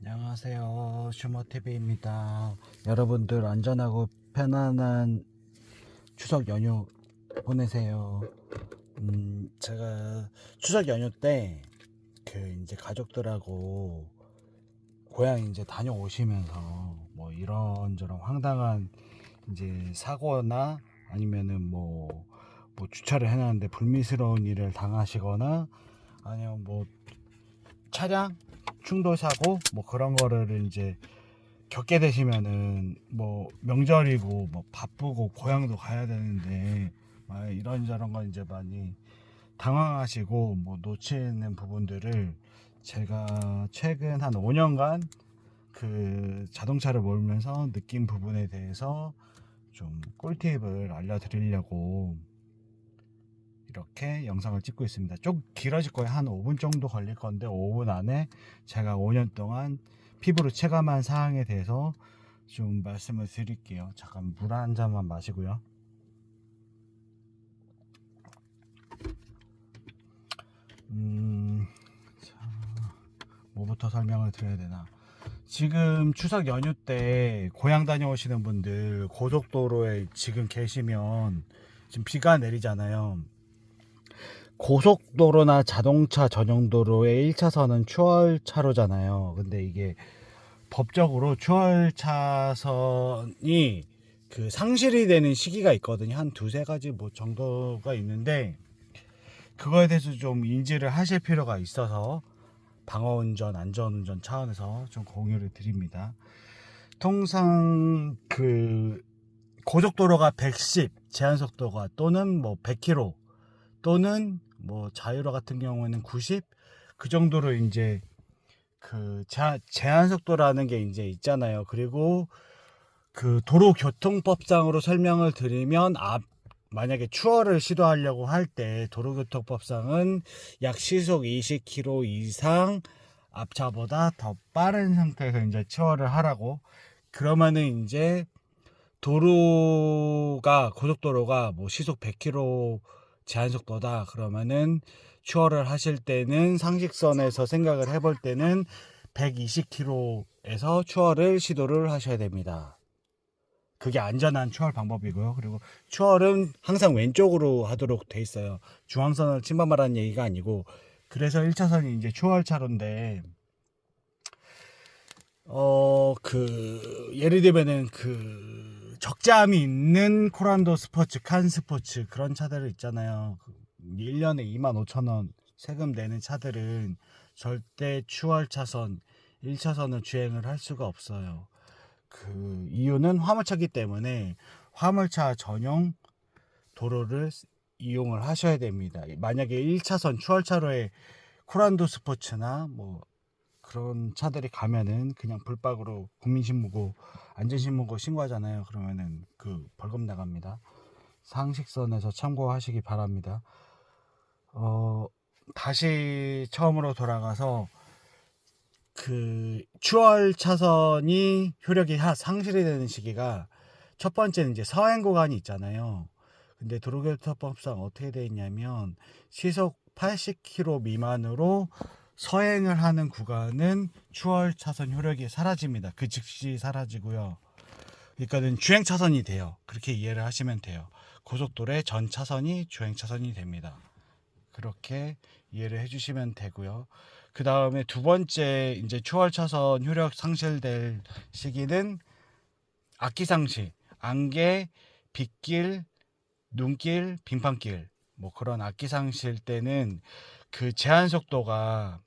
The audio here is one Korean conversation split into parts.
안녕하세요. 슈머TV입니다. 여러분들 안전하고 편안한 추석 연휴 보내세요. 제가 추석 연휴 때 이제 가족들하고 고향 이제 다녀오시면서 뭐 이런저런 황당한 이제 사고나 아니면은 뭐 주차를 해놨는데 불미스러운 일을 당하시거나 아니면 뭐 차량 충돌 사고 뭐 그런 거를 이제 겪게 되시면은 뭐 명절이고 뭐 바쁘고 고향도 가야 되는데 이런저런 건 이제 많이 당황하시고 뭐 놓치는 부분들을 제가 최근 한 5년간 그 자동차를 몰면서 느낀 부분에 대해서 좀 꿀팁을 알려드리려고 이렇게 영상을 찍고 있습니다. 좀 길어질 거예요. 한 5분 정도 걸릴 건데 5분 안에 제가 5년 동안 피부로 체감한 사항에 대해서 좀 말씀을 드릴게요. 잠깐 물 한 잔만 마시고요. 자, 뭐부터 설명을 드려야 되나. 지금 추석 연휴 때 고향 다녀오시는 분들 고속도로에 지금 계시면 지금 비가 내리잖아요. 고속도로나 자동차 전용도로의 1차선은 추월차로잖아요. 근데 이게 법적으로 추월차선이 그 상실이 되는 시기가 있거든요. 한 두세 가지 뭐 정도가 있는데 그거에 대해서 좀 인지를 하실 필요가 있어서 방어운전, 안전운전 차원에서 좀 공유를 드립니다. 통상 그 고속도로가 110 제한속도가 또는 뭐 100km 또는 뭐 자유로 같은 경우에는 90 그 정도로 이제 그 제한속도라는 게 이제 있잖아요. 그리고 그 도로교통법상으로 설명을 드리면 만약에 추월을 시도하려고 할 때 도로교통법상은 약 시속 20km 이상 앞차보다 더 빠른 상태에서 이제 추월을 하라고. 그러면은 이제 고속도로가 뭐 시속 100km 제한속도다 그러면은 추월을 하실 때는 상식선에서 생각을 해볼 때는 120km에서 추월을 시도를 하셔야 됩니다. 그게 안전한 추월 방법이고요. 그리고 추월은 항상 왼쪽으로 하도록 돼 있어요. 중앙선을 침범하라는 얘기가 아니고. 그래서 1차선이 이제 추월차로인데 예를 들면은 적재함이 있는 코란도 스포츠, 칸 스포츠 그런 차들 있잖아요. 1년에 25,000원 세금 내는 차들은 절대 추월 차선 1차선을 주행을 할 수가 없어요. 그 이유는 화물차기 때문에 화물차 전용 도로를 이용을 하셔야 됩니다. 만약에 1차선 추월차로에 코란도 스포츠나 뭐 그런 차들이 가면은 그냥 불박으로 국민신문고 안전신문고 신고하잖아요. 그러면은 그 벌금 나갑니다. 상식선에서 참고하시기 바랍니다. 다시 처음으로 돌아가서 그 추월 차선이 효력이 상실이 되는 시기가 첫 번째는 이제 서행 구간이 있잖아요. 근데 도로교통법상 어떻게 되어 있냐면 시속 80km 미만으로 서행을 하는 구간은 추월 차선 효력이 사라집니다. 그 즉시 사라지고요. 그러니까는 주행 차선이 돼요. 그렇게 이해를 하시면 돼요. 고속도로의 전 차선이 주행 차선이 됩니다. 그렇게 이해를 해주시면 되고요. 그 다음에 두 번째 이제 추월 차선 효력 상실될 시기는 악기 상실, 안개, 빗길, 눈길, 빙판길 뭐 그런 악기 상실 때는 그 제한 속도가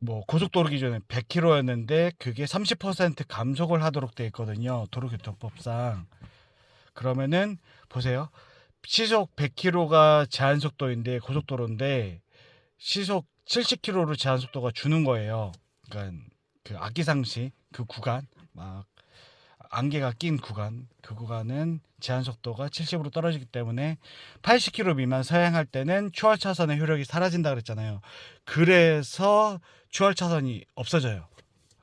뭐 고속도로 기준에 100km였는데 그게 30% 감속을 하도록 되어 있거든요. 도로교통법상. 그러면은 보세요. 시속 100km가 제한 속도인데 고속도로인데 시속 70km로 제한 속도가 주는 거예요. 그러니까 그 악기상시 그 구간 막 안개가 낀 구간 그 구간은 제한 속도가 70으로 떨어지기 때문에 80km 미만 서행할 때는 추월 차선의 효력이 사라진다 그랬잖아요. 그래서 추월 차선이 없어져요.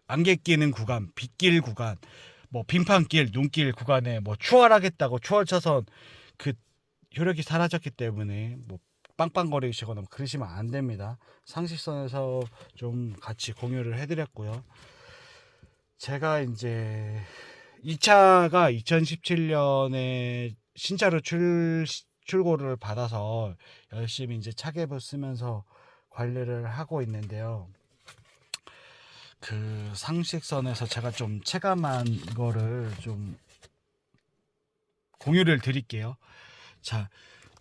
안개 끼는 구간, 빗길 구간, 뭐 빙판길, 눈길 구간에 뭐 추월하겠다고 추월 차선 그 효력이 사라졌기 때문에 뭐 빵빵거리시거나 그러시면 안 됩니다. 상식선에서 좀 같이 공유를 해드렸고요. 제가 이제 이 차가 2017년에 신차로 출고를 받아서 열심히 이제 차계부 쓰면서 관리를 하고 있는데요. 그 상식선에서 제가 좀 체감한 거를 좀 공유를 드릴게요. 자,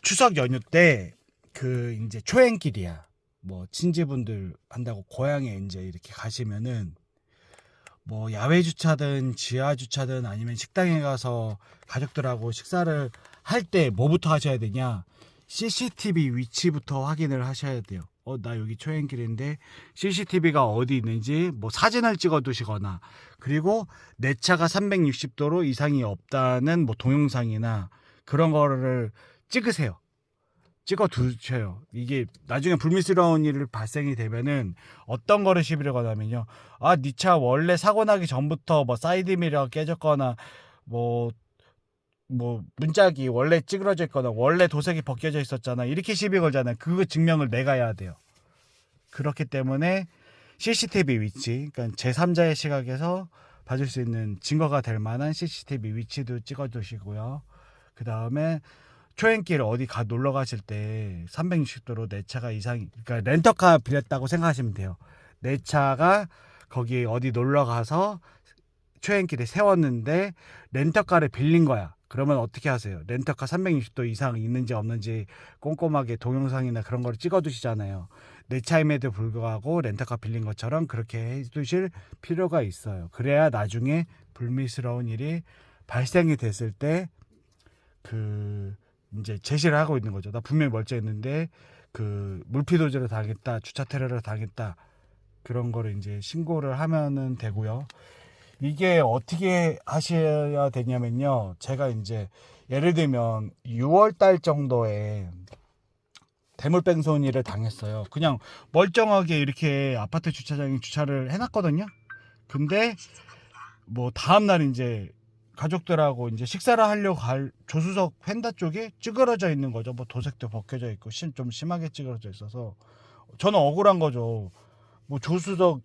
추석 연휴 때 그 이제 초행길이야. 뭐 친지분들 한다고 고향에 이제 이렇게 가시면은 뭐 야외 주차든 지하 주차든 아니면 식당에 가서 가족들하고 식사를 할 때 뭐부터 하셔야 되냐? CCTV 위치부터 확인을 하셔야 돼요. 나 여기 초행길인데 CCTV가 어디 있는지 뭐 사진을 찍어 두시거나, 그리고 내 차가 360도로 이상이 없다는 뭐 동영상이나 그런 거를 찍으세요. 찍어 두셔요. 이게 나중에 불미스러운 일 발생이 되면은 어떤 거를 시비를 거냐면요, 네 차 원래 사고 나기 전부터 뭐 사이드미러가 깨졌거나 뭐 문짝이 원래 찌그러져 있거나 원래 도색이 벗겨져 있었잖아, 이렇게 시비 걸잖아요. 그거 증명을 내가 해야 돼요. 그렇기 때문에 CCTV 위치, 그러니까 제3자의 시각에서 봐줄 수 있는 증거가 될 만한 CCTV 위치도 찍어 두시고요. 그 다음에 초행길 어디 놀러 가실 때 360도로 내 차가 그러니까 렌터카 빌렸다고 생각하시면 돼요. 내 차가 거기 어디 놀러 가서 초행길에 세웠는데 렌터카를 빌린 거야. 그러면 어떻게 하세요? 렌터카 360도 이상 있는지 없는지 꼼꼼하게 동영상이나 그런 걸 찍어 두시잖아요. 내 차임에도 불구하고 렌터카 빌린 것처럼 그렇게 해 두실 필요가 있어요. 그래야 나중에 불미스러운 일이 발생이 됐을 때 이제 제시를 하고 있는 거죠. 나 분명히 멀쩡했는데 물피도제를 당했다, 주차 테러를 당했다, 그런 거를 이제 신고를 하면은 되고요. 이게 어떻게 하셔야 되냐면요, 제가 이제 예를 들면 6월 달 정도에 대물뺑소니를 당했어요. 그냥 멀쩡하게 이렇게 아파트 주차장에 주차를 해놨거든요. 근데 뭐 다음날 이제 가족들하고 이제 식사를 하려고 갈 조수석 펜다 쪽에 찌그러져 있는 거죠. 뭐 도색도 벗겨져 있고 좀 심하게 찌그러져 있어서 저는 억울한 거죠. 뭐 조수석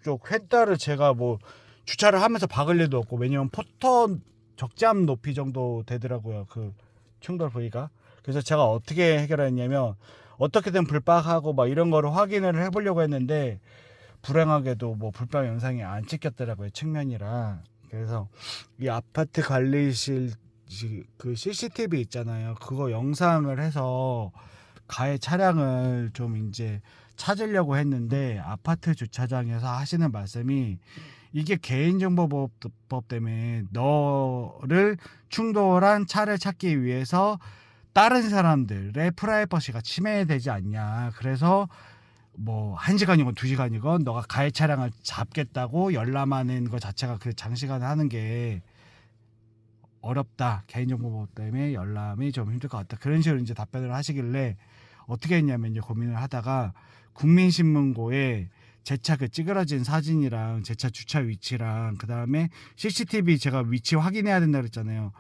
쪽 펜다를 제가 뭐 주차를 하면서 박을 일도 없고, 왜냐면 포터 적재함 높이 정도 되더라고요, 그 충돌 부위가. 그래서 제가 어떻게 해결했냐면 어떻게든 불박하고 막 이런 거를 확인을 해보려고 했는데 불행하게도 뭐 불법 영상이 안 찍혔더라고요, 측면이라. 그래서 이 아파트 관리실 그 CCTV 있잖아요, 그거 영상을 해서 가해 차량을 좀 이제 찾으려고 했는데, 아파트 주차장에서 하시는 말씀이 이게 개인정보법 때문에 너를 충돌한 차를 찾기 위해서 다른 사람들의 프라이버시가 침해되지 않냐, 그래서 뭐 1시간이건 2시간이건 너가 가해 차량을 잡겠다고 열람하는 것 자체가 그 장시간에 하는 게 어렵다, 개인정보법 때문에 열람이 좀 힘들 것 같다, 그런 식으로 이제 답변을 하시길래 어떻게 했냐면요, 고민을 하다가 국민신문고에 제 차 그 찌그러진 사진이랑 제 차 주차 위치랑 그 다음에 CCTV 제가 위치 확인해야 된다 그랬잖아요.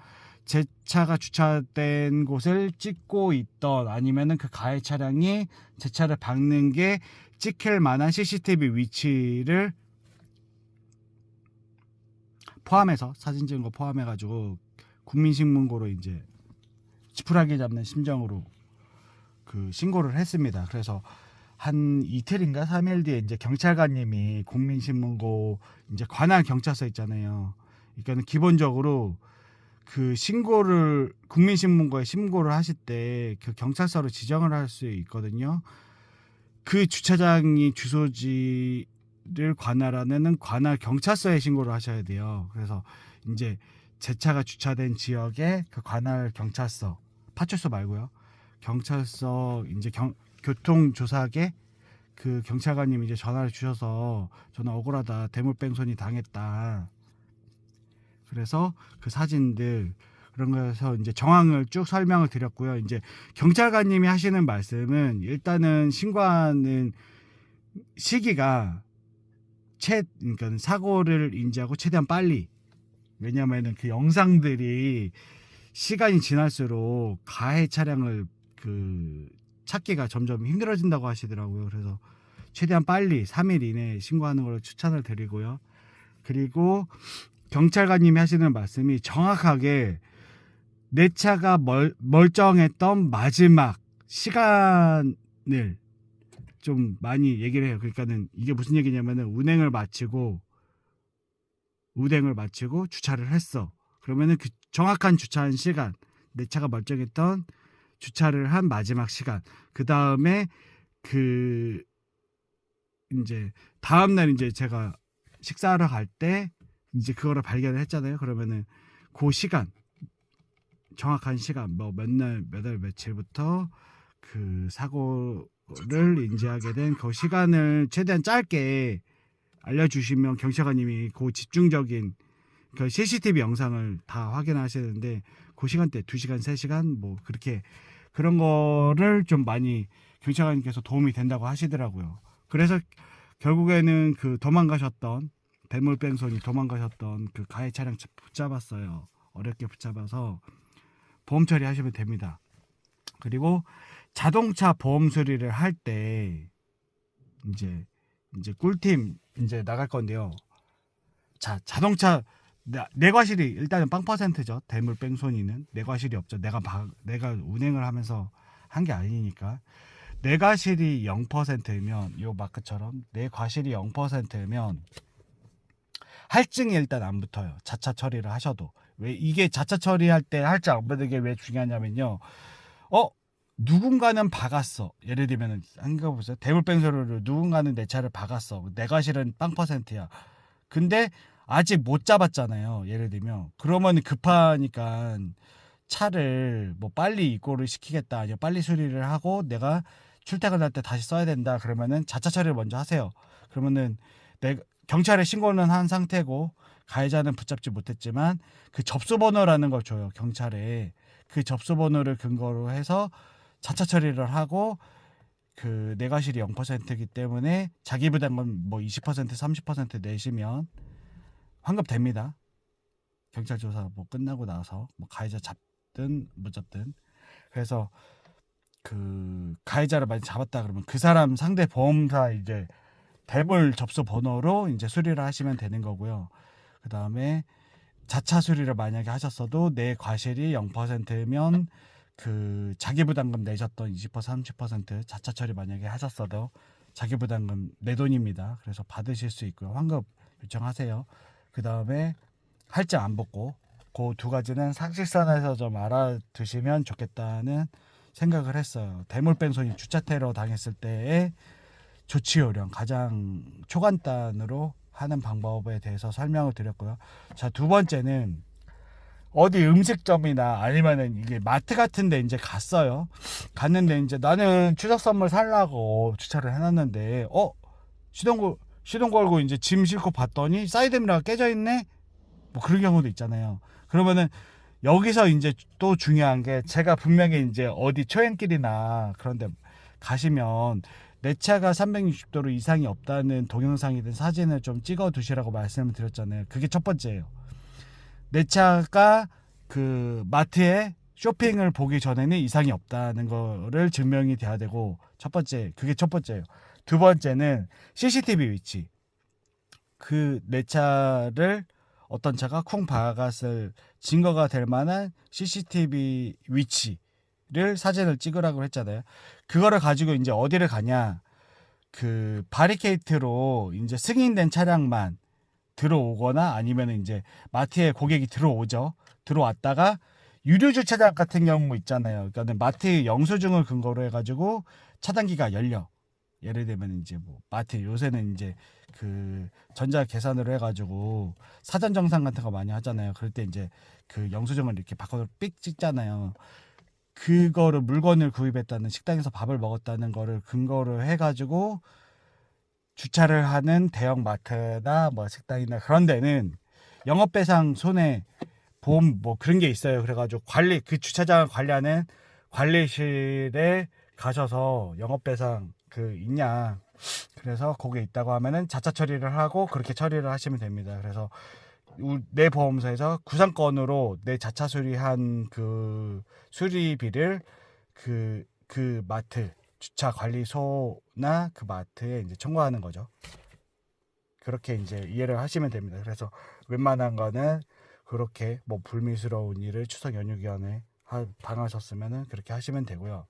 제 차가 주차된 곳을 찍고 있던, 아니면은 그 가해 차량이 제 차를 박는 게 찍힐 만한 CCTV 위치를 포함해서, 사진 찍은 거 포함해가지고 국민신문고로 이제 지푸라기 잡는 심정으로 그 신고를 했습니다. 그래서 한 이틀인가 3일 뒤에 이제 경찰관님이 국민신문고 이제 관할 경찰서 있잖아요. 그러니까 기본적으로 그 신고를 국민신문고에 신고를 하실 때 그 경찰서로 지정을 할 수 있거든요. 그 주차장이 주소지를 관할하는 관할 경찰서에 신고를 하셔야 돼요. 그래서 이제 제 차가 주차된 지역에 그 관할 경찰서, 파출소 말고요, 경찰서 이제 교통조사계 그 경찰관님이 이제 전화를 주셔서 저는 억울하다, 대물뺑소니 당했다, 그래서 그 사진들 그런 거에서 이제 정황을 쭉 설명을 드렸고요. 이제 경찰관님이 하시는 말씀은 일단은 신고하는 시기가 그러니까 사고를 인지하고 최대한 빨리, 왜냐면은 그 영상들이 시간이 지날수록 가해 차량을 그 찾기가 점점 힘들어진다고 하시더라고요. 그래서 최대한 빨리 3일 이내에 신고하는 걸 추천을 드리고요. 그리고 경찰관님이 하시는 말씀이 정확하게 내 차가 멀쩡했던 마지막 시간을 좀 많이 얘기를 해요. 그러니까는 이게 무슨 얘기냐면은 운행을 마치고 주차를 했어. 그러면은 그 정확한 주차한 시간, 내 차가 멀쩡했던 주차를 한 마지막 시간, 그 다음에 그 이제 다음날 이제 제가 식사하러 갈 때 이제 그거를 발견을 했잖아요. 그러면은 그 시간, 정확한 시간, 뭐 몇 날, 몇 월, 며칠부터 그 사고를 인지하게 된 그 시간을 최대한 짧게 알려주시면 경찰관님이 그 집중적인 그 CCTV 영상을 다 확인하시는데 그 시간대 2시간, 3시간 뭐 그렇게 그런 거를 좀 많이 경찰관님께서 도움이 된다고 하시더라고요. 그래서 결국에는 그 도망가셨던 대물뺑소니 도망가셨던 그 가해 차량 붙잡았어요. 어렵게 붙잡아서 보험 처리하시면 됩니다. 그리고 자동차 보험 수리를 할 때 이제 꿀팀 이제 나갈 건데요. 자, 자동차 내과실이 일단은 0%죠. 대물뺑소니는 내과실이 없죠. 내가 운행을 하면서 한 게 아니니까. 내과실이 0%면 요 마크처럼 내과실이 0%면 할증이 일단 안 붙어요. 자차 처리를 하셔도. 왜 이게 자차 처리할 때 할증 안 붙는 게 왜 중요하냐면요. 누군가는 박았어. 예를 들면은 한거 보세요. 대물뺑소리로 누군가는 내 차를 박았어. 내과실은 0%야. 근데 아직 못 잡았잖아요. 예를 들면 그러면 급하니까 차를 뭐 빨리 입고를 시키겠다, 아니면 빨리 수리를 하고 내가 출퇴근할 때 다시 써야 된다. 그러면은 자차 처리를 먼저 하세요. 그러면은 경찰에 신고는 한 상태고 가해자는 붙잡지 못했지만 그 접수번호라는 걸 줘요. 경찰에 그 접수번호를 근거로 해서 자차 처리를 하고 그 내과실이 0%이기 때문에 자기 부담금 뭐 20% 30% 내시면 환급됩니다. 경찰 조사 뭐 끝나고 나서 뭐 가해자 잡든 못 잡든. 그래서 그 가해자를 많이 잡았다 그러면 그 사람 상대 보험사 이제 대물 접수 번호로 이제 수리를 하시면 되는 거고요. 그 다음에 자차 수리를 만약에 하셨어도 내 과실이 0%면 그 자기부담금 내셨던 20% 30% 자차 처리 만약에 하셨어도 자기부담금 내 돈입니다. 그래서 받으실 수 있고요. 환급 요청하세요. 그 다음에 할증 안 붙고 그 두 가지는 상식선에서 좀 알아두시면 좋겠다는 생각을 했어요. 대물뺑소니 주차 테러 당했을 때의 조치 요령 가장 초간단으로 하는 방법에 대해서 설명을 드렸고요. 자, 두 번째는 어디 음식점이나 아니면은 이게 마트 같은데 이제 갔는데 이제 나는 추석 선물 살라고 주차를 해놨는데 시동 걸고 이제 짐 싣고 봤더니 사이드미러가 깨져 있네. 뭐 그런 경우도 있잖아요. 그러면은 여기서 이제 또 중요한 게 제가 분명히 이제 어디 초행길이나 그런데 가시면 내 차가 360도로 이상이 없다는 동영상이든 사진을 좀 찍어 두시라고 말씀을 드렸잖아요. 그게 첫 번째예요. 내 차가 그 마트에 쇼핑을 보기 전에는 이상이 없다는 거를 증명이 돼야 되고, 그게 첫 번째예요. 두 번째는 CCTV 위치. 그 내 차를 어떤 차가 쿵 박았을 증거가 될 만한 CCTV 위치를 사진을 찍으라고 했잖아요. 그거를 가지고 이제 어디를 가냐? 그 바리케이트로 이제 승인된 차량만 들어오거나 아니면 이제 마트에 고객이 들어왔다가 유료 주차장 같은 경우 있잖아요. 그러니까 마트 영수증을 근거로 해가지고 차단기가 열려. 예를 들면 이제 뭐 마트 요새는 이제 그 전자 계산으로 해가지고 사전 정산 같은 거 많이 하잖아요. 그럴 때 이제 그 영수증을 이렇게 바꿔서 삑 찍잖아요. 그거를 물건을 구입했다는, 식당에서 밥을 먹었다는 거를 근거로 해가지고 주차를 하는 대형 마트나 뭐 식당이나 그런 데는 영업배상 손해 보험 뭐 그런 게 있어요. 그래가지고 그 주차장을 관리하는 관리실에 가셔서 영업배상 그 있냐, 그래서 거기에 있다고 하면은 자차 처리를 하고 그렇게 처리를 하시면 됩니다. 그래서 내 보험사에서 구상권으로 내 자차 수리한 그 수리비를 그 그 마트, 주차 관리소나 그 마트에 이제 청구하는 거죠. 그렇게 이제 이해를 하시면 됩니다. 그래서 웬만한 거는 그렇게 뭐 불미스러운 일을 추석 연휴 기간에 당하셨으면은 그렇게 하시면 되고요.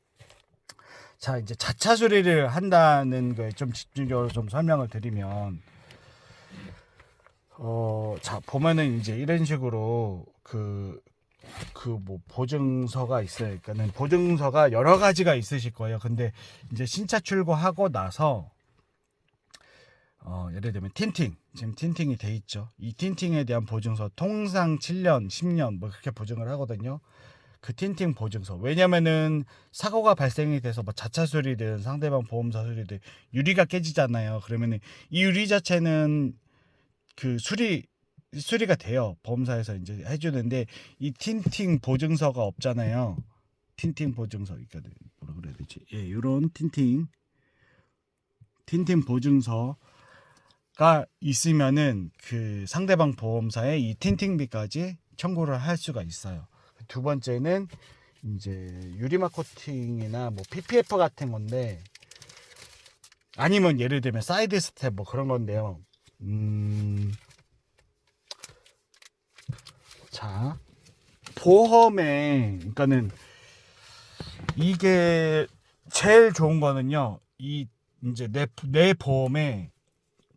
자, 이제 자차 수리를 한다는 거에 좀 집중적으로 좀 설명을 드리면, 자, 보면은 이제 이런 식으로 뭐 보증서가 있어요. 그러니까는 보증서가 여러 가지가 있으실 거예요. 근데 이제 신차 출고하고 나서 예를 들면 틴팅, 지금 틴팅이 돼 있죠. 이 틴팅에 대한 보증서 통상 7년, 10년 뭐 그렇게 보증을 하거든요. 그 틴팅 보증서. 왜냐면은 사고가 발생이 돼서 뭐 자차 수리든 상대방 보험사 수리든 유리가 깨지잖아요. 그러면은 이 유리 자체는 그 수리가 돼요. 보험사에서 이제 해주는데 이 틴팅 보증서가 없잖아요. 틴팅 보증서. 그러니까 뭐라 그래야 되지? 예, 이런 틴팅 보증서가 있으면은 그 상대방 보험사에 이 틴팅비까지 청구를 할 수가 있어요. 두 번째는 이제 유리막 코팅이나 뭐 PPF 같은 건데, 아니면 예를 들면 사이드 스텝 뭐 그런 건데요. 자, 보험에, 그러니까는 이게 제일 좋은 거는요. 이 이제 내 보험에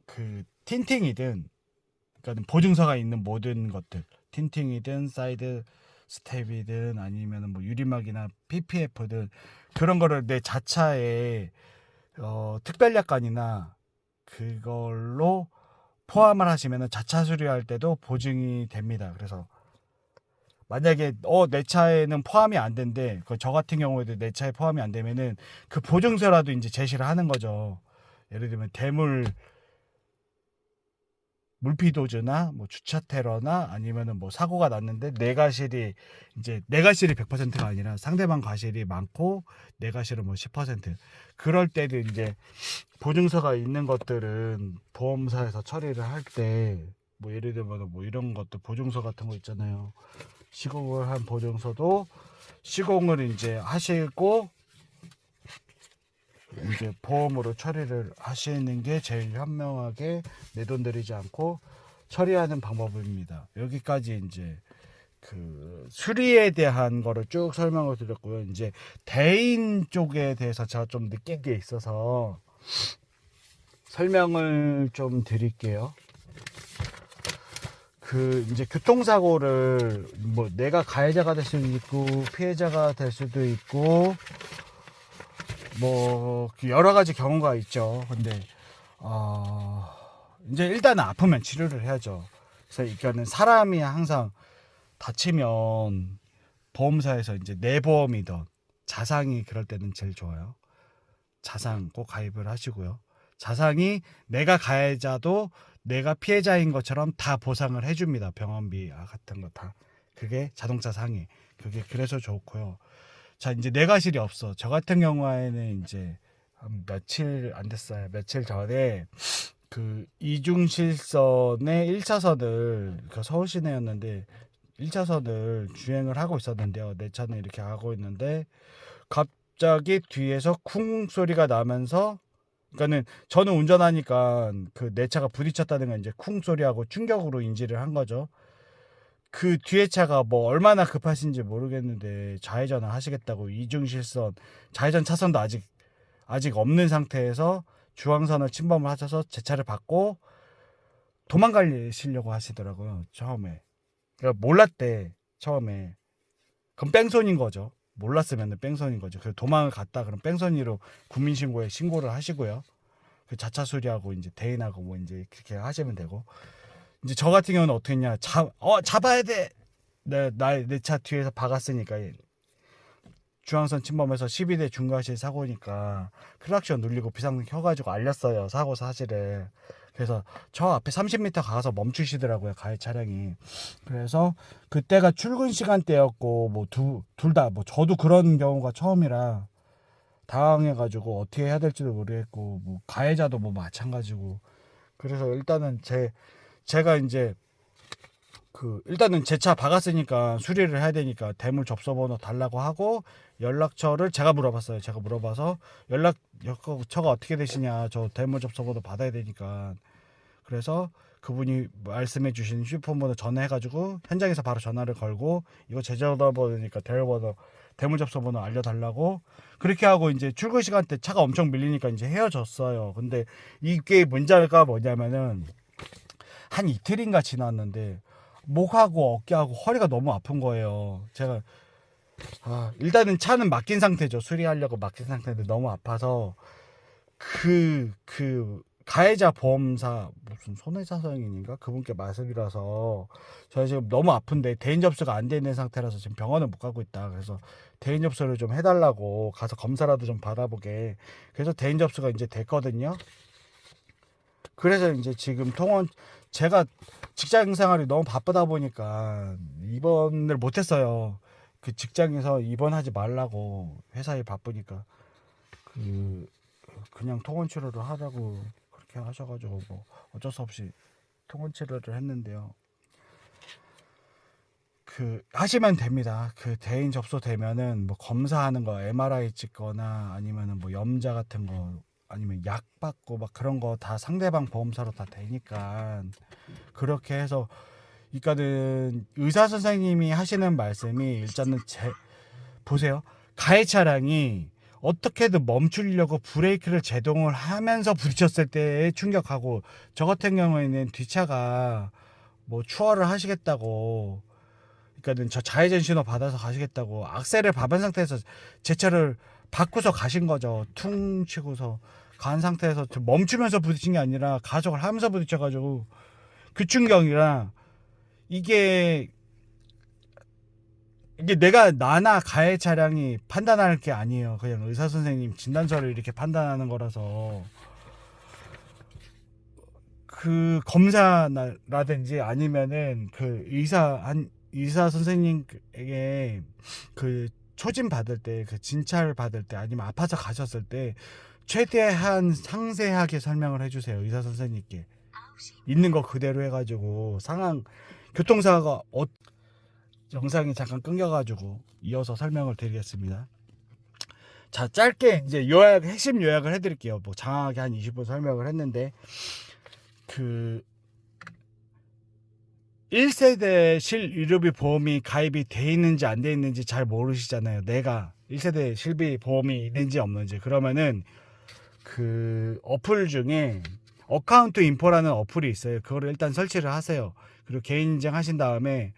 그 틴팅이든, 그러니까 보증서가 있는 모든 것들, 틴팅이든 사이드 스텝이든 아니면 뭐 유리막이나 PPF든 그런 거를 내 자차에 특별약관이나 그걸로 포함을 하시면 자차 수리할 때도 보증이 됩니다. 그래서 만약에 내 차에는 포함이 안 된대, 저 같은 경우에도 내 차에 포함이 안 되면은 그 보증서라도 이제 제시를 하는 거죠. 예를 들면 물피도주나 뭐 주차 테러나 아니면은 뭐 사고가 났는데 내 과실이 100%가 아니라 상대방 과실이 많고 내 과실은 뭐 10%, 그럴 때도 이제 보증서가 있는 것들은 보험사에서 처리를 할 때 뭐 예를 들면 뭐 이런 것도 보증서 같은 거 있잖아요. 시공을 한 보증서도 시공을 이제 하시고 이제 보험으로 처리를 하시는 게 제일 현명하게 내 돈 들이지 않고 처리하는 방법입니다. 여기까지 이제 그 수리에 대한 거를 쭉 설명을 드렸고요. 이제 대인 쪽에 대해서 제가 좀 느낀 게 있어서 설명을 좀 드릴게요. 그 이제 교통사고를 뭐 내가 가해자가 될 수도 있고 피해자가 될 수도 있고 뭐 여러 가지 경우가 있죠. 근데 이제 일단은 아프면 치료를 해야죠. 그래서 이거는 사람이 항상 다치면 보험사에서 이제 내보험이든 자상이 그럴 때는 제일 좋아요. 자상 꼭 가입을 하시고요. 자상이 내가 가해자도 내가 피해자인 것처럼 다 보상을 해줍니다. 병원비 같은 거 다. 그게 자동차 상해. 그게 그래서 좋고요. 자, 이제 내과실이 없어. 저 같은 경우에는 이제 한 며칠 안 됐어요. 며칠 전에 그 이중실선의 1차선을 그 서울 시내였는데 1차선을 주행을 하고 있었는데요. 내 차는 이렇게 가고 있는데 갑자기 뒤에서 쿵 소리가 나면서, 그러니까는 저는 운전하니까 그 내 차가 부딪혔다는 건 이제 쿵 소리하고 충격으로 인지를 한 거죠. 그 뒤에 차가 뭐 얼마나 급하신지 모르겠는데 좌회전을 하시겠다고 이중실선 좌회전 차선도 아직 없는 상태에서 중앙선을 침범을 하셔서 제 차를 받고 도망가시려고 하시더라고요. 처음에. 그러니까 몰랐대. 처음에. 그럼 뺑소니인 거죠. 몰랐으면 뺑소니인 거죠. 그래서 도망을 갔다 그럼 뺑소니로 국민신고에 신고를 하시고요. 그 자차 수리하고 이제 대인하고 뭐 이제 그렇게 하시면 되고. 이제 저 같은 경우는 어떻게 했냐. 잡아야 돼. 내 차 뒤에서 박았으니까 중앙선 침범해서 12대 중과실 사고니까 클락션 눌리고 비상등 켜가지고 알렸어요. 사고 사실을. 그래서 저 앞에 30m 가서 멈추시더라고요. 가해 차량이. 그래서 그때가 출근 시간대였고 뭐 둘 다 뭐 저도 그런 경우가 처음이라 당황해가지고 어떻게 해야 될지도 모르겠고 뭐 가해자도 뭐 마찬가지고. 그래서 일단은 제가 이제 일단은 제 차 박았으니까 수리를 해야 되니까 대물 접수번호 달라고 하고 연락처를 제가 물어봤어요. 제가 물어봐서 연락처가 어떻게 되시냐, 저 대물 접수번호 받아야 되니까. 그래서 그분이 말씀해 주신 휴대폰번호 전화해가지고 현장에서 바로 전화를 걸고, 이거 제 전화번호니까 대물 접수번호 알려달라고 그렇게 하고, 이제 출근 시간 때 차가 엄청 밀리니까 이제 헤어졌어요. 근데 이게 문제가 뭐냐면은 한 이틀인가 지났는데 목하고 어깨하고 허리가 너무 아픈 거예요. 제가 일단은 차는 맡긴 상태죠. 수리하려고 맡긴 상태인데 너무 아파서 가해자 보험사 무슨 손해사상인가 그분께 말씀드려서, 저희 지금 너무 아픈데 대인 접수가 안 돼 있는 상태라서 지금 병원을 못 가고 있다. 그래서 대인 접수를 좀 해달라고, 가서 검사라도 좀 받아보게. 그래서 대인 접수가 이제 됐거든요. 그래서 이제 지금 제가 직장 생활이 너무 바쁘다 보니까 입원을 못했어요. 그 직장에서 입원하지 말라고, 회사 일 바쁘니까 그냥 통원 치료를 하라고 그렇게 하셔가지고 뭐 어쩔 수 없이 통원 치료를 했는데요. 하시면 됩니다. 대인 접수되면은 뭐 검사하는 거 MRI 찍거나 아니면은 뭐 염자 같은 거 아니면 약 받고 막 그런 거 다 상대방 보험사로 다 되니까, 그렇게 해서. 그러니까는 의사 선생님이 하시는 말씀이 일단은 보세요. 가해 차량이 어떻게든 멈추려고 브레이크를 제동을 하면서 부딪혔을 때의 충격하고, 저 같은 경우에는 뒷차가 뭐 추월을 하시겠다고, 그러니까는 저 좌회전 신호 받아서 가시겠다고 악셀을 밟은 상태에서 제 차를 바꾸서 가신 거죠. 퉁 치고서 간 상태에서 멈추면서 부딪힌 게 아니라 가속을 하면서 부딪혀가지고, 그 충격이랑 이게 나나 가해 차량이 판단할 게 아니에요. 그냥 의사 선생님 진단서를 이렇게 판단하는 거라서, 검사라든지 아니면은 의사 선생님에게 초진 받을 때, 진찰 받을 때, 아니면 아파서 가셨을 때 최대한 상세하게 설명을 해주세요. 의사 선생님께 있는 거 그대로 해가지고. 교통사고가 영상이 잠깐 끊겨가지고 이어서 설명을 드리겠습니다. 자, 짧게 이제 핵심 요약을 해드릴게요. 뭐 장하게 한 20분 설명을 했는데, 1세대 실의료비 보험이 가입이 돼 있는지 안 돼 있는지 잘 모르시잖아요. 내가 1세대 실비 보험이 있는지 없는지. 그러면은 어플 중에 어카운트 인포라는 어플이 있어요. 그거를 일단 설치를 하세요. 그리고 개인 인증하신 다음에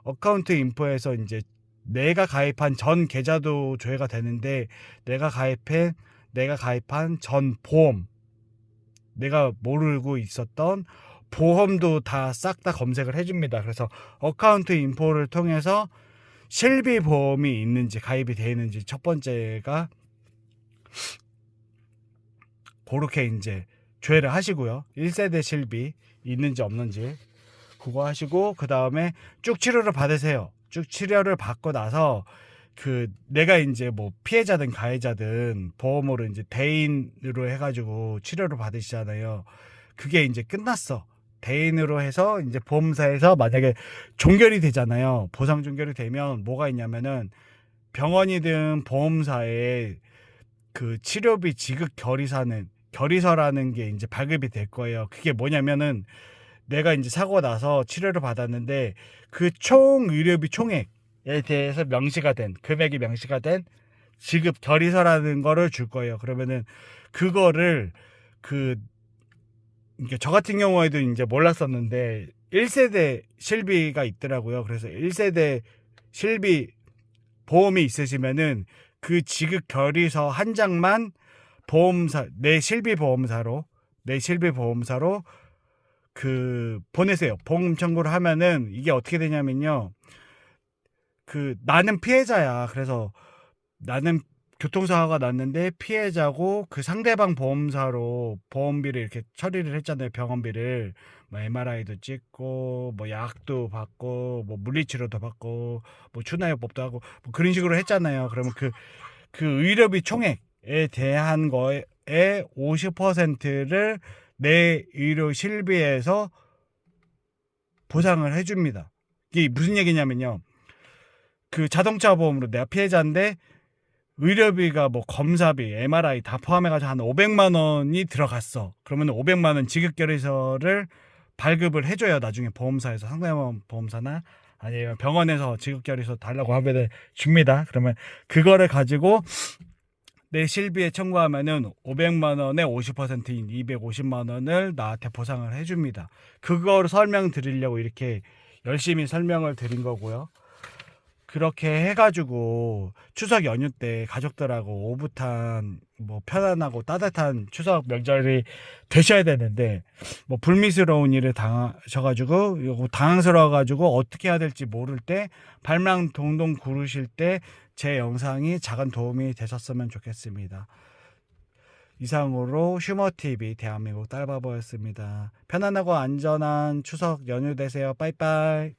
어카운트 인포에서 이제 내가 가입한 전 계좌도 조회가 되는데, 내가 가입한 전 보험, 내가 모르고 있었던 보험도 다 싹 다 검색을 해줍니다. 그래서 어카운트 인포를 통해서 실비 보험이 있는지 가입이 되어 있는지, 첫 번째가 그렇게 이제 조회를 하시고요. 1세대 실비 있는지 없는지 그거 하시고, 그 다음에 쭉 치료를 받으세요. 쭉 치료를 받고 나서 내가 이제 뭐 피해자든 가해자든 보험으로 이제 대인으로 해가지고 치료를 받으시잖아요. 그게 이제 끝났어. 대인으로 해서 이제 보험사에서 만약에 종결이 되잖아요. 보상 종결이 되면 뭐가 있냐면은 병원이든 보험사에 치료비 지급 결의서라는 게 이제 발급이 될 거예요. 그게 뭐냐면은 내가 이제 사고 나서 치료를 받았는데 총 의료비 총액에 대해서 금액이 명시가 된 지급 결의서라는 거를 줄 거예요. 그러면은 그거를 저 같은 경우에도 이제 몰랐었는데 1세대 실비가 있더라고요. 그래서 1세대 실비 보험이 있으시면은 지급 결의서 한 장만 내 실비 보험사로 보내세요. 보험 청구를 하면은 이게 어떻게 되냐면요. 나는 피해자야. 그래서 나는 교통사고가 났는데 피해자고, 상대방 보험사로 보험비를 이렇게 처리를 했잖아요. 병원비를 뭐 MRI도 찍고 뭐 약도 받고 뭐 물리치료도 받고 뭐 추나요법도 하고 뭐 그런 식으로 했잖아요. 그러면 의료비 총액에 대한 거에 50%를 내 의료 실비에서 보상을 해줍니다. 이게 무슨 얘기냐면요. 그 자동차 보험으로 내가 피해자인데 의료비가 뭐 검사비, MRI 다 포함해가지고 한 500만 원이 들어갔어. 그러면 500만 원 지급결의서를 발급을 해줘요. 나중에 보험사에서, 상대방 보험사나 아니면 병원에서 지급결의서 달라고 하면 줍니다. 그러면 그거를 가지고 내 실비에 청구하면은 500만 원의 50%인 250만 원을 나한테 보상을 해줍니다. 그거를 설명드리려고 이렇게 열심히 설명을 드린 거고요. 그렇게 해가지고 추석 연휴 때 가족들하고 오붓한 뭐 편안하고 따뜻한 추석 명절이 되셔야 되는데 뭐 불미스러운 일을 당하셔가지고 요거 당황스러워가지고 어떻게 해야 될지 모를 때 발망 동동 구르실 때 제 영상이 작은 도움이 되셨으면 좋겠습니다. 이상으로 슈머TV 대한민국 딸바보였습니다. 편안하고 안전한 추석 연휴 되세요. 빠이빠이.